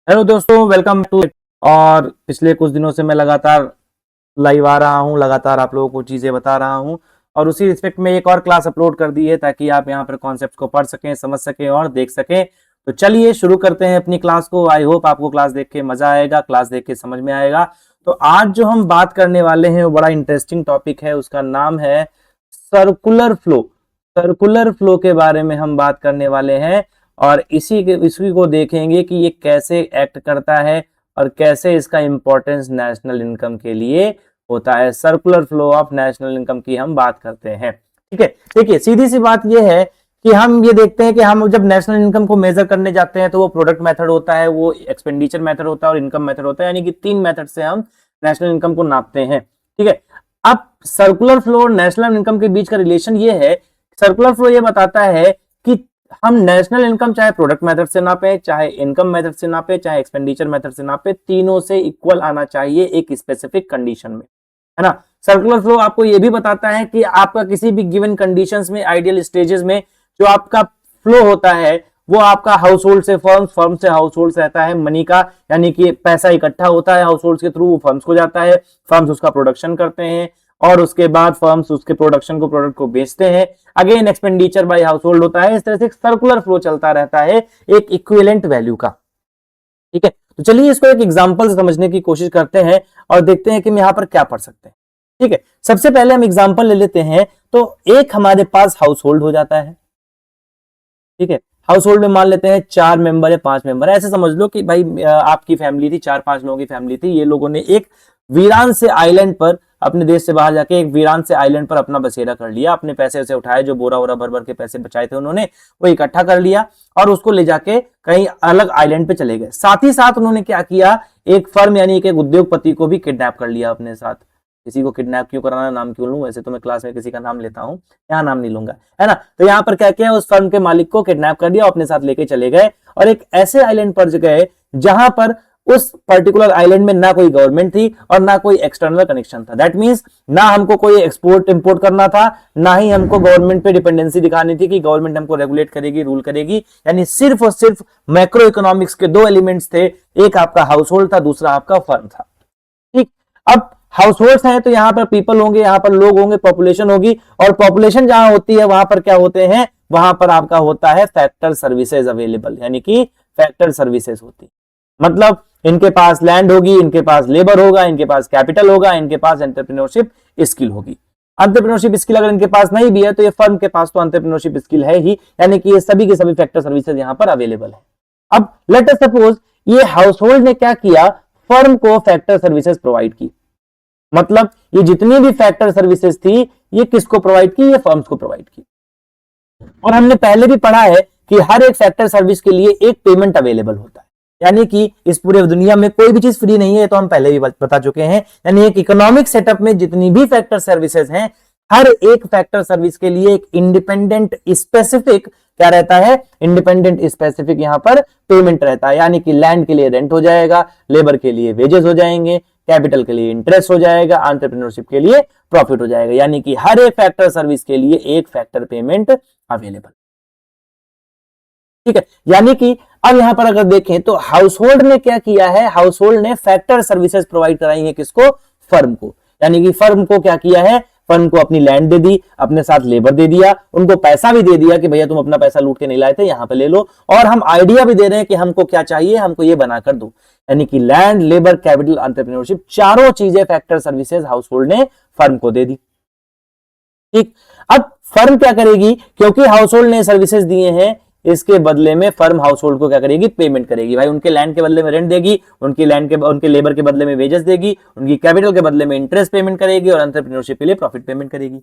Hello दोस्तों, welcome to. और पिछले कुछ दिनों से मैं लगातार लाइव आ रहा हूं, लगातार आप लोगों को चीजें बता रहा हूं और उसी रिस्पेक्ट में एक और क्लास अपलोड कर दी है ताकि आप यहां पर कॉन्सेप्ट को पढ़ सकें, समझ सकें और देख सकें। तो चलिए शुरू करते हैं अपनी क्लास को। आई होप आपको क्लास देख के मजा आएगा, क्लास देख के समझ में आएगा। तो आज जो हम बात करने वाले हैं वो बड़ा इंटरेस्टिंग टॉपिक है, उसका नाम है सर्कुलर फ्लो। सर्कुलर फ्लो के बारे में हम बात करने वाले हैं और इसी को देखेंगे कि ये कैसे एक्ट करता है और कैसे इसका इंपॉर्टेंस नेशनल इनकम के लिए होता है। Circular flow of national income की हम बात करते हैं। ठीक है, देखिए सीधी सी बात ये है कि हम ये देखते हैं कि हम जब नेशनल इनकम को मेजर करने जाते हैं तो वो प्रोडक्ट मेथड होता है, वो एक्सपेंडिचर मेथड होता है और इनकम मेथड होता है, यानी कि 3 मेथड से हम नेशनल इनकम को नापते हैं। ठीक है, अब सर्कुलर फ्लो और नेशनल इनकम के बीच का रिलेशन ये है, सर्कुलर फ्लो ये बताता है कि हम नेशनल इनकम चाहे प्रोडक्ट मेथड से नापे, चाहे इनकम मेथड से नापे, चाहे एक्सपेंडिचर मेथड से नापे, तीनों से इक्वल आना चाहिए एक स्पेसिफिक कंडीशन में, है ना। सर्कुलर फ्लो आपको यह भी बताता है कि आपका किसी भी गिवन कंडीशंस में, आइडियल स्टेजेस में जो आपका फ्लो होता है वो आपका हाउस होल्ड से फर्म्स, फर्म से हाउस होल्ड रहता है मनी का, यानी कि पैसा इकट्ठा होता है हाउस होल्ड के थ्रू, वो फर्म्स को जाता है, फर्म्स उसका प्रोडक्शन करते हैं और उसके बाद फर्म्स उसके प्रोडक्शन को, प्रोडक्ट को बेचते हैं। Again expenditure bye house hold होता है। इस तरह से सर्कुलर फ्लो चलता रहता है एक इक्विवेलेंट वैल्यू का। ठीक है, तो चलिए इसको एक एग्जांपल से समझने की कोशिश करते हैं और देखते हैं कि हम यहां पर क्या पढ़ सकते हैं। ठीक है, सबसे पहले हम एग्जांपल ले लेते हैं। तो एक हमारे पास हाउस होल्ड हो जाता है। ठीक है, हाउस होल्ड में मान लेते हैं 4 मेंबर है, 5 मेंबर है, ऐसे समझ लो कि भाई आपकी फैमिली थी, 4-5 लोगों की फैमिली थी। ये लोगों ने एक वीरान से आइलैंड पर, अपने देश से बाहर जाके एक वीरान से आइलैंड पर अपना बसेरा कर लिया। अपने पैसे से उठाए, जो बोरा वोरा भर भर के पैसे बचाए थे उन्होंने, वो इकट्ठा कर लिया और उसको ले जाके कहीं अलग आइलैंड पे चले गए। साथ ही साथ उन्होंने क्या किया, एक फर्म यानी कि एक उद्योगपति को भी किडनैप कर लिया अपने साथ। किसी को किडनैप क्यों कराना, नाम क्यों लूं, वैसे तो मैं क्लास में किसी का नाम लेता हूं, यहाँ नाम नहीं लूंगा, है ना। तो यहाँ पर क्या किया, उस फर्म के मालिक को किडनैप कर दिया, अपने साथ लेके चले गए और एक ऐसे आइलैंड पर गए जहां पर उस पर्टिकुलर आइलैंड में ना कोई गवर्नमेंट थी और ना कोई एक्सटर्नल कनेक्शन था। दैट मींस ना हमको कोई एक्सपोर्ट इंपोर्ट करना था, ना ही हमको गवर्नमेंट पे डिपेंडेंसी दिखानी थी कि गवर्नमेंट हमको रेगुलेट करेगी, रूल करेगी। यानी सिर्फ और सिर्फ मैक्रो इकोनॉमिक्स के 2 एलिमेंट्स थे, एक आपका हाउस होल्ड था, दूसरा आपका फर्म था। ठीक, अब हाउस होल्ड है तो यहां पर पीपल होंगे, यहां पर लोग होंगे, पॉपुलेशन होगी, और पॉपुलेशन जहां होती है वहां पर क्या होते हैं, वहां पर आपका होता है फैक्टर सर्विसेज अवेलेबल, यानी कि फैक्टर सर्विसेज होती, मतलब इनके पास लैंड होगी, इनके पास लेबर होगा, इनके पास कैपिटल होगा, इनके पास एंटरप्रेन्योरशिप स्किल होगी। एंटरप्रेन्योरशिप स्किल अगर इनके पास नहीं भी है तो ये फर्म के पास तो एंटरप्रेन्योरशिप स्किल है ही, यानी कि ये सभी के सभी फैक्टर सर्विसेज यहां पर अवेलेबल है। अब लेट अस सपोज ये हाउस होल्ड ने क्या किया, फर्म को फैक्टर सर्विसेज प्रोवाइड की। मतलब ये जितनी भी फैक्टर सर्विसेज थी ये किसको प्रोवाइड की, ये फर्म्स को प्रोवाइड की। और हमने पहले भी पढ़ा है कि हर एक फैक्टर सर्विस के लिए एक पेमेंट अवेलेबल होता है, यानी कि इस पूरे दुनिया में कोई भी चीज फ्री नहीं है, तो हम पहले भी बता चुके हैं। यानी एक इकोनॉमिक सेटअप में जितनी भी फैक्टर सर्विसेज हैं, हर एक फैक्टर सर्विस के लिए एक इंडिपेंडेंट स्पेसिफिक क्या रहता है, इंडिपेंडेंट स्पेसिफिक यहां पर पेमेंट रहता है। यानी कि लैंड के लिए रेंट हो जाएगा, लेबर के लिए वेजेस हो जाएंगे, कैपिटल के लिए इंटरेस्ट हो जाएगा, एंटरप्रेन्योरशिप के लिए प्रॉफिट हो जाएगा। यानी कि हर एक फैक्टर सर्विस के लिए एक फैक्टर पेमेंट अवेलेबल। ठीक है, यानी कि अब यहां पर अगर देखें तो हाउस होल्ड ने क्या किया है, हाउस होल्ड ने फैक्टर सर्विसेज प्रोवाइड कराई है किसको, फर्म को। यानी कि फर्म को क्या किया है, फर्म को अपनी लैंड दे दी, अपने साथ लेबर दे दिया, उनको पैसा भी दे दिया कि भैया तुम अपना पैसा लूट के नहीं लाए थे, यहां पे ले लो, और हम आइडिया भी दे रहे हैं कि हमको क्या चाहिए, हमको ये बनाकर दो। यानी कि लैंड, लेबर, कैपिटल, एंटरप्रेन्योरशिप, चारों चीजें फैक्टर सर्विसेज हाउस होल्ड ने फर्म को दे दी। ठीक, अब फर्म क्या करेगी, क्योंकि हाउस होल्ड ने सर्विसेज दिए हैं, इसके बदले में फर्म हाउस होल्ड को क्या करेगी, पेमेंट करेगी। भाई उनके लैंड के बदले में रेंट देगी, उनकी लैंड के, उनके लेबर के बदले में वेजेस देगी, उनकी कैपिटल के बदले में इंटरेस्ट पेमेंट करेगी और एंटरप्रेन्योरशिप के लिए प्रॉफिट पेमेंट करेगी,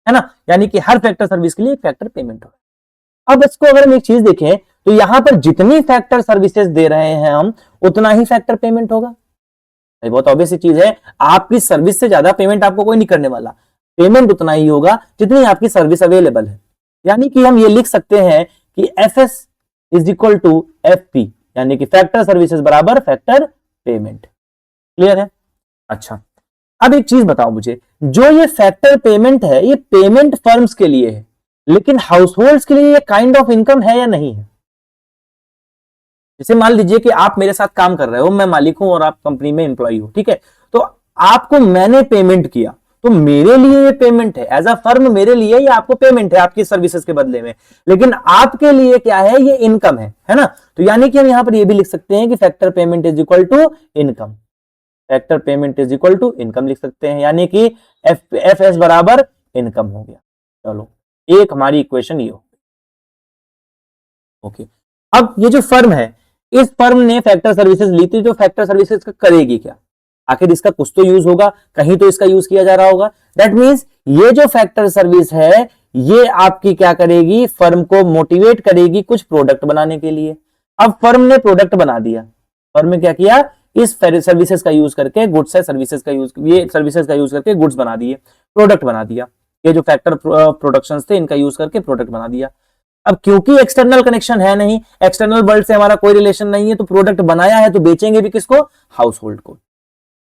है ना। यानी कि हर फैक्टर सर्विस के लिए एक फैक्टर पेमेंट होगा। अब इसको अगर हम एक चीज देखें तो यहां पर जितनी फैक्टर सर्विसेज दे रहे हैं हम, उतना ही फैक्टर पेमेंट होगा। भाई बहुत ऑब्वियस चीज है, आपकी सर्विस से ज्यादा पेमेंट आपको कोई नहीं करने वाला, पेमेंट उतना ही होगा जितनी आपकी सर्विस अवेलेबल है। यानी कि हम ये लिख सकते हैं कि FS is equal to FP, यानी कि फैक्टर सर्विसेज बराबर फैक्टर पेमेंट। क्लियर है। अच्छा, अब एक चीज बताओ मुझे, जो ये फैक्टर पेमेंट है ये पेमेंट फर्म्स के लिए है, लेकिन हाउस होल्ड्स के लिए ये काइंड ऑफ इनकम है या नहीं है? जैसे मान लीजिए कि आप मेरे साथ काम कर रहे हो, मैं मालिक हूं और आप कंपनी में एम्प्लॉय हो, ठीक है। तो आपको मैंने पेमेंट किया, तो मेरे लिए ये पेमेंट है, एज अ फर्म मेरे लिए ये आपको पेमेंट है आपकी सर्विसेज के बदले में, लेकिन आपके लिए क्या है, ये इनकम है ना। तो यानी कि हम यहां पर ये भी लिख सकते हैं कि factor payment is equal to income, factor payment is equal to income लिख सकते हैं, यानी कि एफ एस बराबर इनकम हो गया। चलो, एक हमारी इक्वेशन ये हो। ओके, अब ये जो फर्म है, इस फर्म ने फैक्टर सर्विसेज ली थी, तो फैक्टर सर्विसेज का करेगी क्या, आखिर इसका कुछ तो यूज होगा, कहीं तो इसका यूज किया जा रहा होगा। दैट मींस ये जो फैक्टर सर्विस है, ये आपकी क्या करेगी, फर्म को मोटिवेट करेगी कुछ प्रोडक्ट बनाने के लिए। अब फर्म ने प्रोडक्ट बना दिया, फर्म ने क्या किया, इस सर्विसेज का यूज करके, गुड्स है सर्विसेज का यूज, ये सर्विसेज का यूज करके गुड्स बना दिए, प्रोडक्ट बना दिया। ये जो फैक्टर प्रोडक्शंस थे, इनका यूज करके प्रोडक्ट बना दिया। अब क्योंकि एक्सटर्नल कनेक्शन है नहीं, एक्सटर्नल वर्ल्ड से हमारा कोई रिलेशन नहीं है, तो प्रोडक्ट बनाया है तो बेचेंगे भी किसको, हाउस होल्ड को।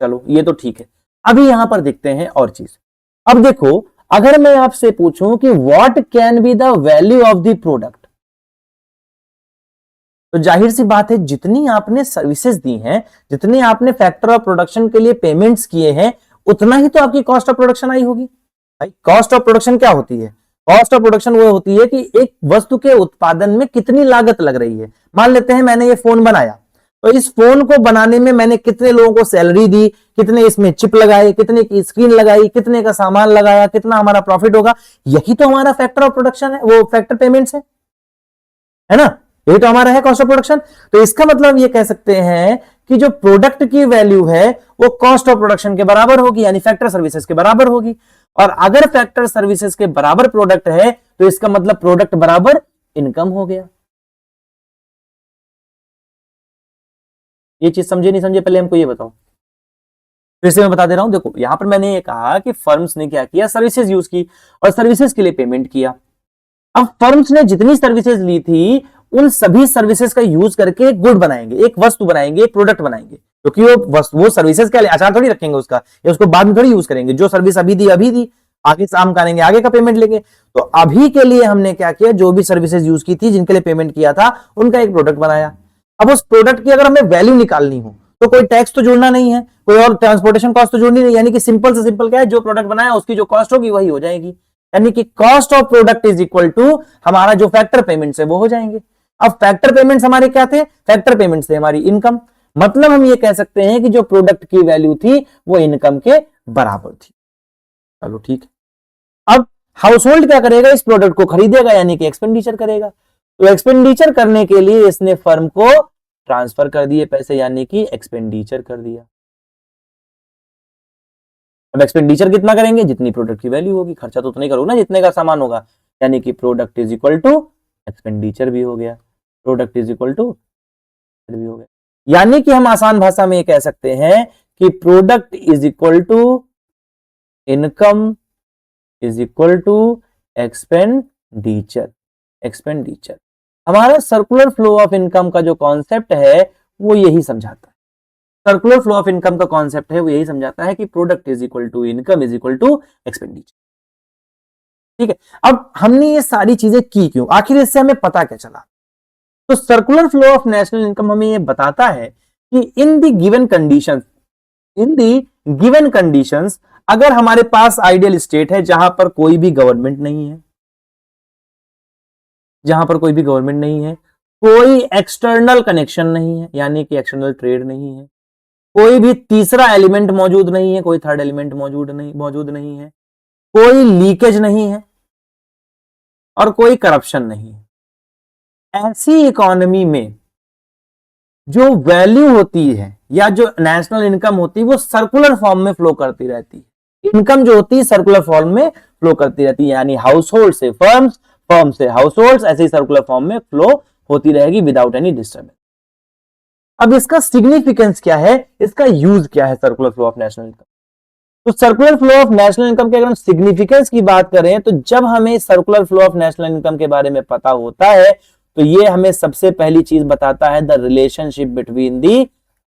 चलो, ये तो ठीक है। अभी यहां पर देखते हैं और चीज। अब देखो, अगर मैं आपसे पूछूं कि what can be the value of the product, तो जाहिर सी बात है, जितनी आपने सर्विसेज दी हैं, जितनी आपने फैक्टर ऑफ प्रोडक्शन के लिए पेमेंट्स किए हैं, उतना ही तो आपकी कॉस्ट ऑफ प्रोडक्शन आई होगी। भाई, कॉस्ट ऑफ प्रोडक्शन क्या होती है, कॉस्ट ऑफ प्रोडक्शन वो होती है कि एक वस्तु के उत्पादन में कितनी लागत लग रही है। मान लेते हैं मैंने ये फोन बनाया, तो इस फोन को बनाने में मैंने कितने लोगों को सैलरी दी, कितने इसमें चिप लगाए, कितने की स्क्रीन लगाई, कितने का सामान लगाया, कितना हमारा प्रॉफिट होगा, यही तो हमारा फैक्टर ऑफ प्रोडक्शन है, वो फैक्टर पेमेंट्स है ना, यही तो हमारा है कॉस्ट ऑफ प्रोडक्शन। तो इसका मतलब ये कह सकते हैं कि जो प्रोडक्ट की वैल्यू है वो कॉस्ट ऑफ प्रोडक्शन के बराबर होगी, यानी फैक्टर सर्विसेज के बराबर होगी। और अगर फैक्टर सर्विसेज के बराबर प्रोडक्ट है, तो इसका मतलब प्रोडक्ट बराबर इनकम हो गया। ये चीज समझे नहीं समझे, पहले हमको ये बताओ, फिर से मैं बता दे रहा हूं। देखो, यहां पर मैंने ये कहा कि फर्म्स ने क्या किया, सर्विसेज यूज की और सर्विसेज के लिए पेमेंट किया। अब फर्म्स ने जितनी सर्विसेज ली थी, उन सभी सर्विसेज का यूज करके एक गुड बनाएंगे, एक वस्तु बनाएंगे, एक प्रोडक्ट बनाएंगे, क्योंकि वो सर्विसेज का आचार थोड़ी रखेंगे उसका, या उसको बाद में थोड़ी यूज करेंगे। जो सर्विस अभी दी, आगे काम करेंगे, आगे का पेमेंट लेंगे। तो अभी के लिए हमने क्या किया, जो भी सर्विसेज यूज की थी, जिनके लिए पेमेंट किया था, उनका एक प्रोडक्ट बनाया। अब उस प्रोडक्ट की अगर हमें वैल्यू निकालनी हो, तो कोई टैक्स तो जोड़ना नहीं है, कोई और ट्रांसपोर्टेशन कॉस्ट तो जोड़नी नहीं, यानी कि सिंपल से सिंपल क्या है, जो प्रोडक्ट बनाया उसकी जो कॉस्ट होगी वही हो जाएगी, यानी कि cost of product is equal to हमारा जो फैक्टर पेमेंट्स है वो हो जाएंगे। अब फैक्टर पेमेंट्स हमारे क्या थे, फैक्टर पेमेंट्स थे हमारी इनकम। मतलब हम ये कह सकते हैं कि जो प्रोडक्ट की वैल्यू थी वो इनकम के बराबर थी। चलो ठीक है। अब हाउस होल्ड क्या करेगा, इस प्रोडक्ट को खरीदेगा, यानी कि एक्सपेंडिचर करेगा। तो एक्सपेंडिचर करने के लिए इसने फर्म को ट्रांसफर कर दिए पैसे, यानी कि एक्सपेंडिचर कर दिया। अब एक्सपेंडिचर कितना करेंगे, जितनी प्रोडक्ट की वैल्यू होगी, खर्चा तो उतना ही करोगे ना जितने का सामान होगा, यानी कि product is equal to expenditure भी हो गया, प्रोडक्ट इज इक्वल टू भी हो गया। यानी कि हम आसान भाषा में ये कह सकते हैं कि product is equal to income is equal to expenditure. Expenditure हमारा सर्कुलर फ्लो ऑफ इनकम का जो कॉन्सेप्ट है वो यही समझाता है। सर्कुलर फ्लो ऑफ इनकम का कॉन्सेप्ट है वो यही समझाता है कि product is equal to income is equal to expenditure. ठीक है, अब हमने ये सारी चीजें की क्यों, आखिर इससे हमें पता क्या चला। तो circular flow of national income हमें ये बताता है कि इन द गिवन कंडीशंस अगर हमारे पास आइडियल स्टेट है जहां पर कोई भी गवर्नमेंट नहीं है, जहां पर कोई भी गवर्नमेंट नहीं है, कोई एक्सटर्नल कनेक्शन नहीं है, यानी कि एक्सटर्नल ट्रेड नहीं है, कोई भी तीसरा एलिमेंट मौजूद नहीं है, कोई थर्ड एलिमेंट मौजूद नहीं है, कोई लीकेज नहीं है और कोई करप्शन नहीं है। ऐसी इकोनॉमी में जो वैल्यू होती है या जो नेशनल इनकम होती है वो सर्कुलर फॉर्म में फ्लो करती रहती है। इनकम जो होती है सर्कुलर फॉर्म में फ्लो करती रहती है, यानी हाउस होल्ड से फर्म्स, फर्म से हाउस होल्ड, ऐसे ही सर्कुलर फॉर्म में फ्लो होती रहेगी विदाउट एनी डिस्टर्बेंस। अब इसका सिग्निफिकेंस क्या है, इसका यूज क्या है circular flow of national income. तो circular flow of national income के अगर हम सिग्निफिकेंस की बात करें, तो जब हमें circular flow of national income के बारे में पता होता है, तो ये हमें सबसे पहली चीज बताता है the relationship between the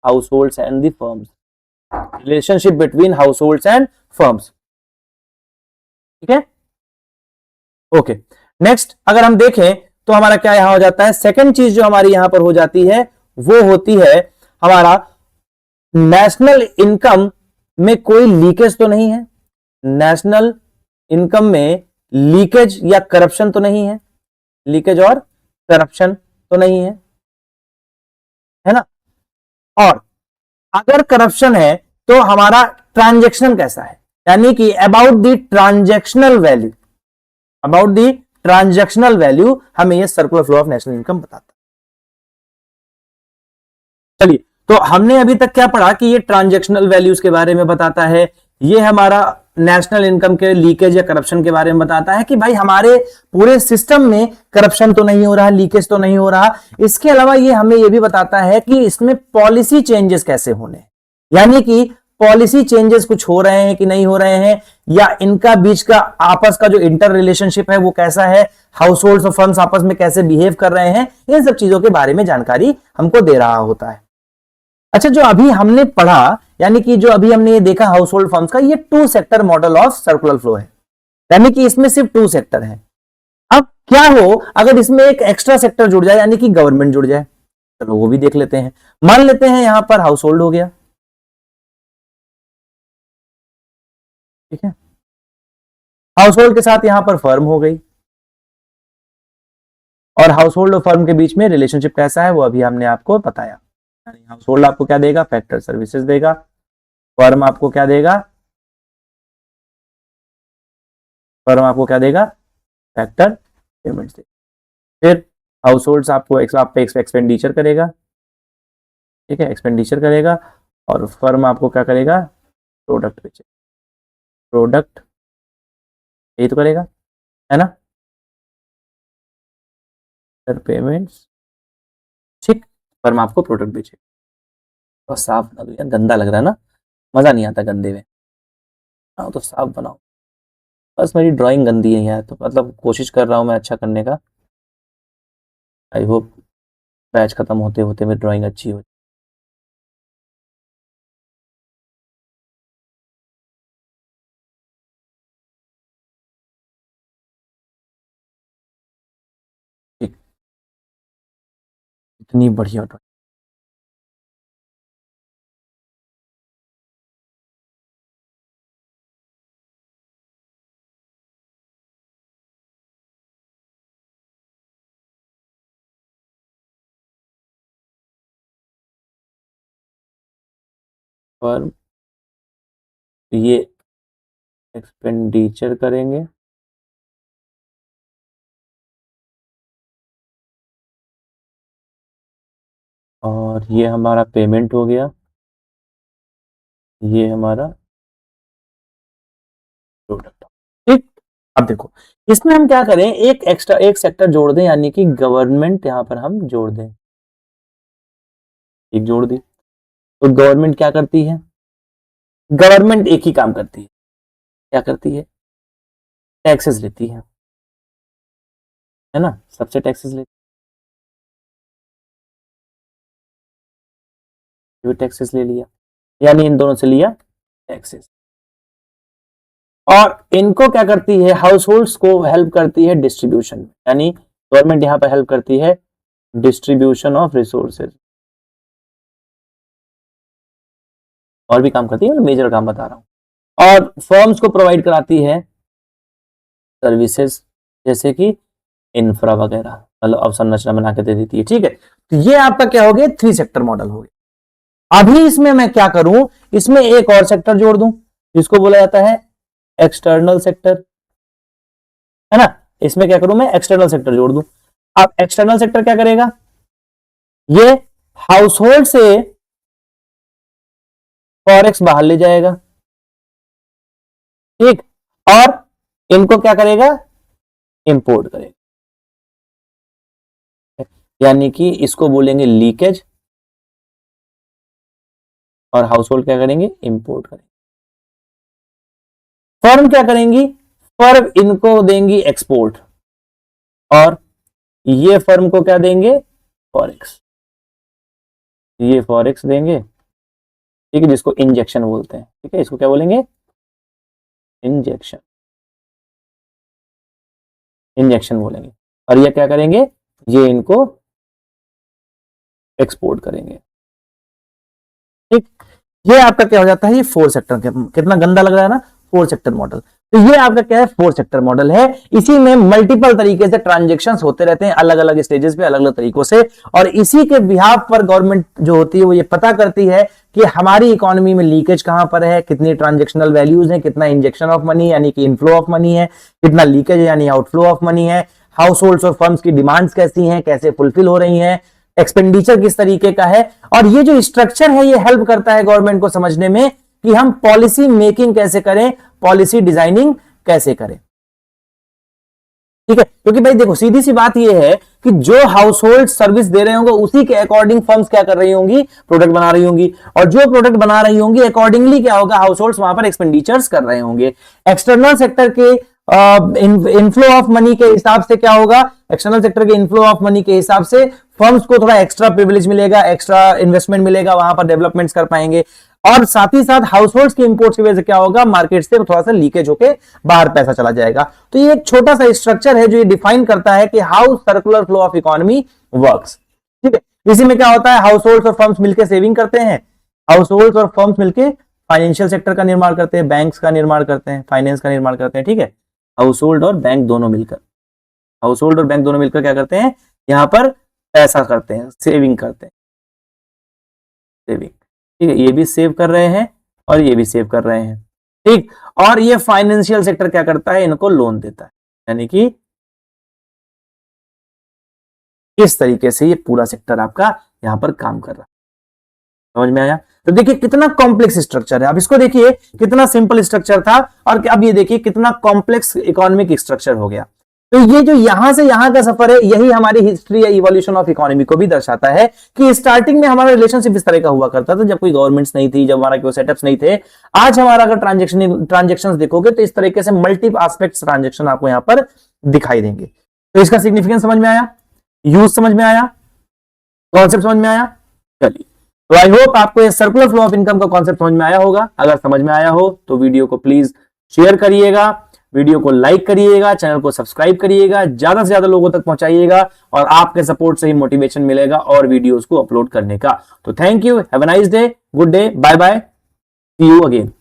house holds and the firms. Relationship between house holds and firms. ठीक है, ओके। नेक्स्ट अगर हम देखें तो हमारा क्या यहां हो जाता है, सेकंड चीज जो हमारी यहां पर हो जाती है वो होती है हमारा नेशनल इनकम में कोई लीकेज तो नहीं है, नेशनल इनकम में लीकेज या करप्शन तो नहीं है, लीकेज और करप्शन तो नहीं है ना। और अगर करप्शन है तो हमारा ट्रांजैक्शन कैसा है, यानी कि about the transactional value, about the transactional value हमें यह circular flow of national income बताता है। चलिए, तो हमने अभी तक क्या पढ़ा कि ये ट्रांजैक्शनल वैल्यूज के बारे में बताता है, ये हमारा नेशनल इनकम के लीकेज या करप्शन के बारे में बताता है कि भाई हमारे पूरे सिस्टम में करप्शन तो नहीं हो रहा, लीकेज तो नहीं हो रहा। इसके अलावा ये हमें ये भी बताता है कि इसमें पॉलिसी चेंजेस कैसे होने, यानी कि पॉलिसी चेंजेस कुछ हो रहे हैं कि नहीं हो रहे हैं, या इनका बीच का आपस का जो इंटर रिलेशनशिप है वो कैसा है, हाउस होल्ड और फर्म्स आपस में कैसे बिहेव कर रहे हैं, इन सब चीजों के बारे में जानकारी हमको दे रहा होता है। अच्छा, जो अभी हमने पढ़ा, यानी कि जो अभी हमने ये देखा हाउस होल्ड फर्म्स का, ये 2 sector model of circular flow है, यानी कि इसमें सिर्फ 2 सेक्टर है। अब क्या हो अगर इसमें एक एक्स्ट्रा सेक्टर जुड़ जाए, यानी कि गवर्नमेंट जुड़ जाए, चलो वो भी देख लेते हैं। मान लेते हैं यहां पर हाउस होल्ड हो गया, ठीक है, हाउस होल्ड के साथ यहां पर फर्म हो गई, और हाउस होल्ड और फर्म के बीच में रिलेशनशिप कैसा है वो अभी हमने आपको बताया। यानी हाउस होल्ड आपको क्या देगा, फैक्टर सर्विसेज देगा, फर्म आपको क्या देगा, फर्म आपको क्या देगा, फैक्टर पेमेंट्स देगा। फिर हाउस होल्ड आपको आप पे एक्सपेंडिचर करेगा, ठीक है, एक्सपेंडिचर करेगा, और फर्म आपको क्या करेगा, प्रोडक्ट बेचेगा, प्रोडक्ट यही तो करेगा, है ना, पेमेंट्स, ठीक, फर्म आपको प्रोडक्ट बेचेगा। तो साफ बना दो यार, गंदा लग रहा है ना, मजा नहीं आता गंदे में, हाँ तो साफ बनाओ। बस मेरी ड्राइंग गंदी है यार, तो मतलब कोशिश कर रहा हूँ मैं अच्छा करने का। आई होप बैच खत्म होते होते मेरी ड्राइंग अच्छी हो। ठीक, इतनी बढ़िया ड्राइंग। फर्म ये एक्सपेंडिचर करेंगे, और ये हमारा पेमेंट हो गया, ये हमारा प्रोडक्ट, ठीक। अब देखो इसमें हम क्या करें, एक एक्स्ट्रा एक सेक्टर जोड़ दें, यानी कि गवर्नमेंट यहां पर हम जोड़ दें, एक जोड़ दी। तो गवर्नमेंट क्या करती है, गवर्नमेंट एक ही काम करती है, क्या करती है, टैक्सेस लेती है ना, सबसे टैक्सेस लेती है, टैक्सेस ले लिया, यानी इन दोनों से लिया टैक्सेस। और इनको क्या करती है, हाउस होल्ड्स को हेल्प करती है डिस्ट्रीब्यूशन, यानी गवर्नमेंट यहां पर हेल्प करती है डिस्ट्रीब्यूशन ऑफ रिसोर्सेज, और भी काम करती है, मैं मेजर काम बता रहा हूं। और फर्म्स को प्रोवाइड कराती है सर्विसेज, जैसे कि इंफ्रा वगैरह, मतलब अवसंरचना बना के दे देती है, ठीक है। तो ये आपका क्या हो गया, 3 सेक्टर मॉडल हो गया। अभी इसमें मैं क्या करूं, इसमें एक और सेक्टर जोड़ दूं, जिसको बोला जाता है एक्सटर्नल सेक्टर, है ना। इसमें क्या करूं मैं, एक्सटर्नल सेक्टर जोड़ दूं। अब एक्सटर्नल सेक्टर क्या करेगा, ये हाउस होल्ड से फॉरेक्स बाहर ले जाएगा, ठीक, और इनको क्या करेगा, इंपोर्ट करेगा, यानी कि इसको बोलेंगे लीकेज, और हाउस होल्ड क्या करेंगे, इंपोर्ट करेंगे। फर्म क्या करेंगी, फर्म इनको देंगी एक्सपोर्ट, और ये फर्म को क्या देंगे, फॉरेक्स, ये फॉरेक्स देंगे, ठीक है, जिसको इंजेक्शन बोलते हैं, ठीक है, इसको क्या बोलेंगे, इंजेक्शन, इंजेक्शन बोलेंगे। और ये क्या करेंगे, ये इनको एक्सपोर्ट करेंगे। ठीक, ये आपका क्या हो जाता है, ये 4 सेक्टर, कितना गंदा लग रहा है ना, 4 सेक्टर मॉडल। तो ये आपका क्या है, 4 सेक्टर मॉडल है। इसी में मल्टीपल तरीके से ट्रांजैक्शंस होते रहते हैं, अलग अलग स्टेजेस पे, अलग अलग तरीकों से, और इसी के बिहाफ पर गवर्नमेंट जो होती है वो ये पता करती है कि हमारी इकोनॉमी में लीकेज कहां पर है, कितनी ट्रांजेक्शनल वैल्यूज है, कितना इंजेक्शन ऑफ मनी यानी कि इनफ्लो ऑफ मनी है, कितना लीकेज यानी आउटफ्लो ऑफ मनी है, हाउस होल्ड्स और फर्म्स की डिमांड्स कैसी हैं, कैसे फुलफिल हो रही हैं, एक्सपेंडिचर किस तरीके का है। और ये जो स्ट्रक्चर है ये हेल्प करता है गवर्नमेंट को समझने में कि हम पॉलिसी मेकिंग कैसे करें, पॉलिसी डिजाइनिंग कैसे करें। ठीक है, क्योंकि भाई देखो सीधी सी बात यह है कि जो हाउस होल्ड सर्विस दे रहे होंगे उसी के अकॉर्डिंग फर्म्स क्या कर रही होंगी, प्रोडक्ट बना रही होंगी, और जो प्रोडक्ट बना रही होंगी अकॉर्डिंगली क्या होगा, हाउस होल्ड्स वहां पर एक्सपेंडिचर्स कर रहे होंगे। एक्सटर्नल सेक्टर के इनफ्लो ऑफ मनी के हिसाब से क्या होगा, एक्सटर्नल सेक्टर के इनफ्लो ऑफ मनी के हिसाब से फर्म्स को थोड़ा एक्स्ट्रा प्रिविलेज मिलेगा, एक्स्ट्रा इन्वेस्टमेंट मिलेगा, वहां पर डेवलपमेंट्स कर पाएंगे। और साथ ही साथ हाउस होल्ड्स की इंपोर्ट्स की वजह से क्या होगा, मार्केट से थोड़ा सा लीकेज होके बाहर पैसा चला जाएगा। तो ये एक छोटा सा स्ट्रक्चर है जो ये डिफाइन करता है कि how circular flow of economy works. ठीक है, इसी में क्या होता है, हाउस होल्ड्स और फर्म्स मिलकर सेविंग करते हैं, हाउस होल्ड्स और फर्म्स मिलकर फाइनेंशियल सेक्टर का निर्माण करते हैं, बैंक्स का निर्माण करते हैं, फाइनेंस का निर्माण करते हैं। ठीक है, हाउस होल्ड और बैंक दोनों मिलकर, हाउस होल्ड और बैंक दोनों मिलकर क्या करते हैं, यहां पर पैसा करते हैं, सेविंग करते हैं, सेविंग। ठीक है, ये भी सेव कर रहे हैं और ये भी सेव कर रहे हैं। ठीक, और ये फाइनेंशियल सेक्टर क्या करता है, इनको लोन देता है, यानी कि इस तरीके से ये पूरा सेक्टर आपका यहां पर काम कर रहा है। समझ में आया? तो देखिए कितना कॉम्प्लेक्स स्ट्रक्चर है। अब इसको देखिए कितना सिंपल स्ट्रक्चर था और अब ये देखिए कितना कॉम्प्लेक्स इकोनॉमिक स्ट्रक्चर हो गया। तो ये जो यहां से यहां का सफर है यही हमारी हिस्ट्री या इवोल्यूशन ऑफ इकोनॉमी को भी दर्शाता है कि स्टार्टिंग में हमारा रिलेशनशिप इस तरह का हुआ करता था, जब कोई गवर्नमेंट्स नहीं थी, जब हमारा कोई सेटअप्स नहीं थे। आज हमारा अगर ट्रांजेक्शन देखोगे तो इस तरीके से मल्टी एस्पेक्ट्स ट्रांजेक्शन आपको यहां पर दिखाई देंगे। तो इसका सिग्निफिकेंस समझ में आया, यूज समझ में आया, कॉन्सेप्ट समझ में आया। चलिए, तो आई होप आपको ये सर्कुलर फ्लो ऑफ इनकम का कॉन्सेप्ट समझ में आया होगा। अगर समझ में आया हो तो वीडियो को प्लीज शेयर करिएगा, वीडियो को लाइक करिएगा, चैनल को सब्सक्राइब करिएगा, ज्यादा से ज्यादा लोगों तक पहुंचाइएगा, और आपके सपोर्ट से ही मोटिवेशन मिलेगा और वीडियोस को अपलोड करने का। तो thank you, have a nice day, good day, bye bye, see you again.